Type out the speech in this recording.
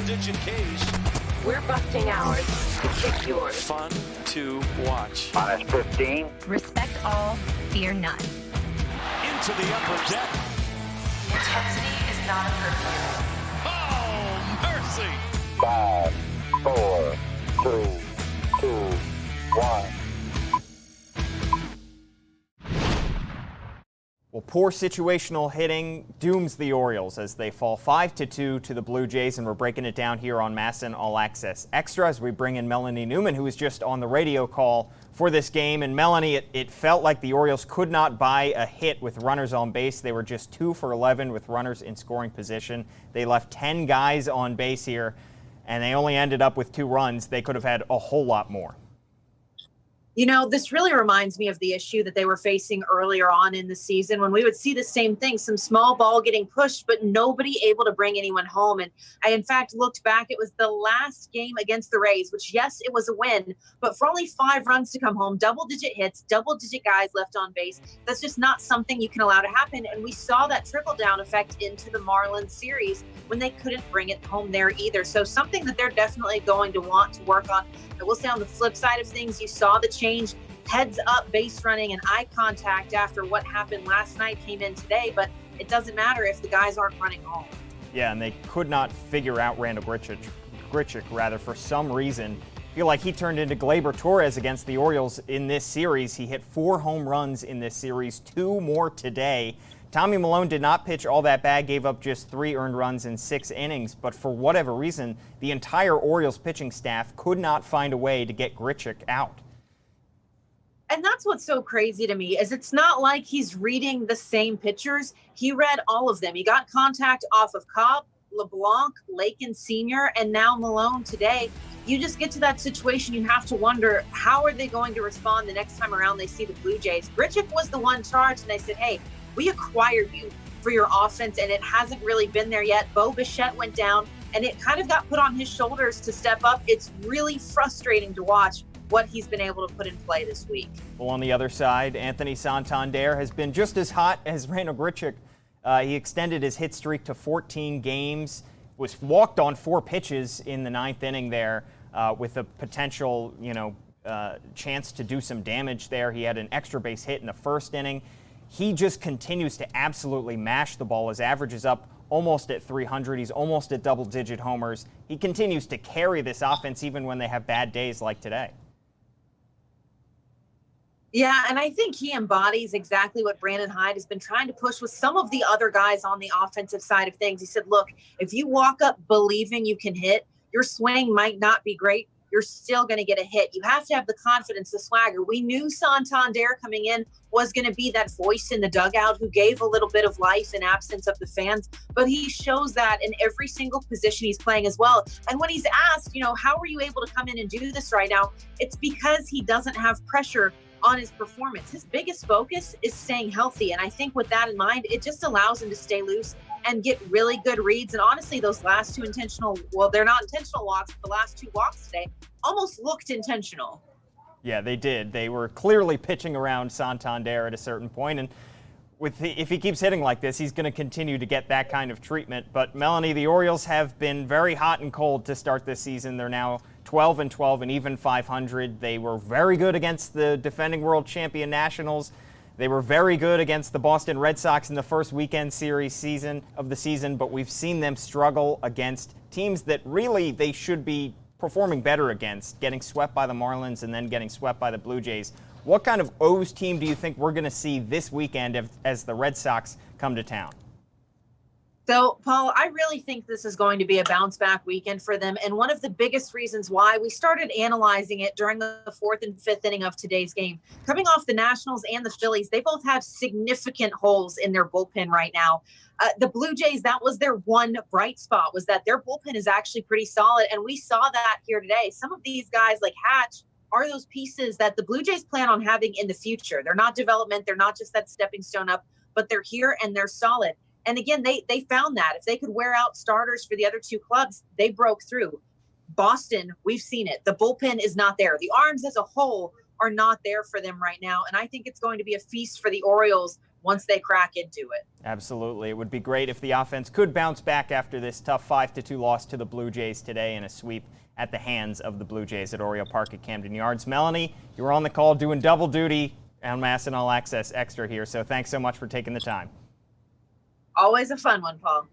double-digit Ks. We're busting ours to kick yours. Fun to watch. Minus 15. Respect all, fear none. Into the upper deck. Intensity is not a curfew. Oh, mercy. 5, 4, 3, 2, 1. Well, poor situational hitting dooms the Orioles as they fall 5-2 to the Blue Jays, and we're breaking it down here on MASN All Access Extra as we bring in Melanie Newman, who was just on the radio call for this game. And Melanie, it felt like the Orioles could not buy a hit with runners on base. They were just 2 for 11 with runners in scoring position. They left 10 guys on base here, and they only ended up with 2 runs. They could have had a whole lot more. You know, this really reminds me of the issue that they were facing earlier on in the season when we would see the same thing, some small ball getting pushed, but nobody able to bring anyone home. And I, in fact, looked back. It was the last game against the Rays, which, yes, it was a win, but for only 5 runs to come home, double-digit hits, double-digit guys left on base, that's just not something you can allow to happen. And we saw that trickle-down effect into the Marlins series when they couldn't bring it home there either. So something that they're definitely going to want to work on. I will say on the flip side of things, you saw the change, heads up base running and eye contact after what happened last night came in today, but it doesn't matter if the guys aren't running home. Yeah, and they could not figure out Randall Grichuk, for some reason. I feel like he turned into Gleyber Torres against the Orioles in this series. He hit 4 home runs in this series, 2 more today. Tommy Milone did not pitch all that bad, gave up just 3 earned runs in 6 innings, but for whatever reason, the entire Orioles pitching staff could not find a way to get Grichuk out. And that's what's so crazy to me is it's not like he's reading the same pitchers. He read all of them. He got contact off of Cobb, LeBlanc, Lakin Sr., and now Milone today. You just get to that situation, you have to wonder, how are they going to respond the next time around they see the Blue Jays? Grichuk was the one charged, and they said, hey, we acquired you for your offense, and it hasn't really been there yet. Bo Bichette went down, and it kind of got put on his shoulders to step up. It's really frustrating to watch what he's been able to put in play this week. Well, on the other side, Anthony Santander has been just as hot as Randall Grichuk. He extended his hit streak to 14 games, was walked on 4 pitches in the 9th inning there with a potential, chance to do some damage there. He had an extra base hit in the 1st inning. He just continues to absolutely mash the ball. His average is up almost at 300. He's almost at double-digit homers. He continues to carry this offense even when they have bad days like today. Yeah, and I think he embodies exactly what Brandon Hyde has been trying to push with some of the other guys on the offensive side of things. He said, look, if you walk up believing you can hit, your swing might not be great. You're still going to get a hit. You have to have the confidence, the swagger. We knew Santander coming in was going to be that voice in the dugout who gave a little bit of life in absence of the fans, but he shows that in every single position he's playing as well. And when he's asked, how are you able to come in and do this right now? It's because he doesn't have pressure on his performance. His biggest focus is staying healthy. And I think with that in mind, it just allows him to stay loose and get really good reads. And honestly, those last 2 intentional, well, they're not intentional walks, but the last 2 walks today almost looked intentional. Yeah, they did. They were clearly pitching around Santander at a certain point. And if he keeps hitting like this, he's going to continue to get that kind of treatment. But Melanie, the Orioles have been very hot and cold to start this season. They're now 12-12 and even 500. They were very good against the defending world champion Nationals. They were very good against the Boston Red Sox in the first weekend series of the season, but we've seen them struggle against teams that really they should be performing better against, getting swept by the Marlins and then getting swept by the Blue Jays. What kind of O's team do you think we're going to see this weekend as the Red Sox come to town? So, Paul, I really think this is going to be a bounce-back weekend for them. And one of the biggest reasons why we started analyzing it during the 4th and 5th inning of today's game. Coming off the Nationals and the Phillies, they both have significant holes in their bullpen right now. The Blue Jays, that was their one bright spot, was that their bullpen is actually pretty solid. And we saw that here today. Some of these guys like Hatch are those pieces that the Blue Jays plan on having in the future. They're not development. They're not just that stepping stone up, but they're here and they're solid. And again, they found that. If they could wear out starters for the other 2 clubs, they broke through. Boston, we've seen it. The bullpen is not there. The arms as a whole are not there for them right now. And I think it's going to be a feast for the Orioles once they crack into it. Absolutely. It would be great if the offense could bounce back after this tough 5-2 loss to the Blue Jays today in a sweep at the hands of the Blue Jays at Oriole Park at Camden Yards. Melanie, you were on the call doing double duty on MASN All Access Extra here, so thanks so much for taking the time. Always a fun one, Paul.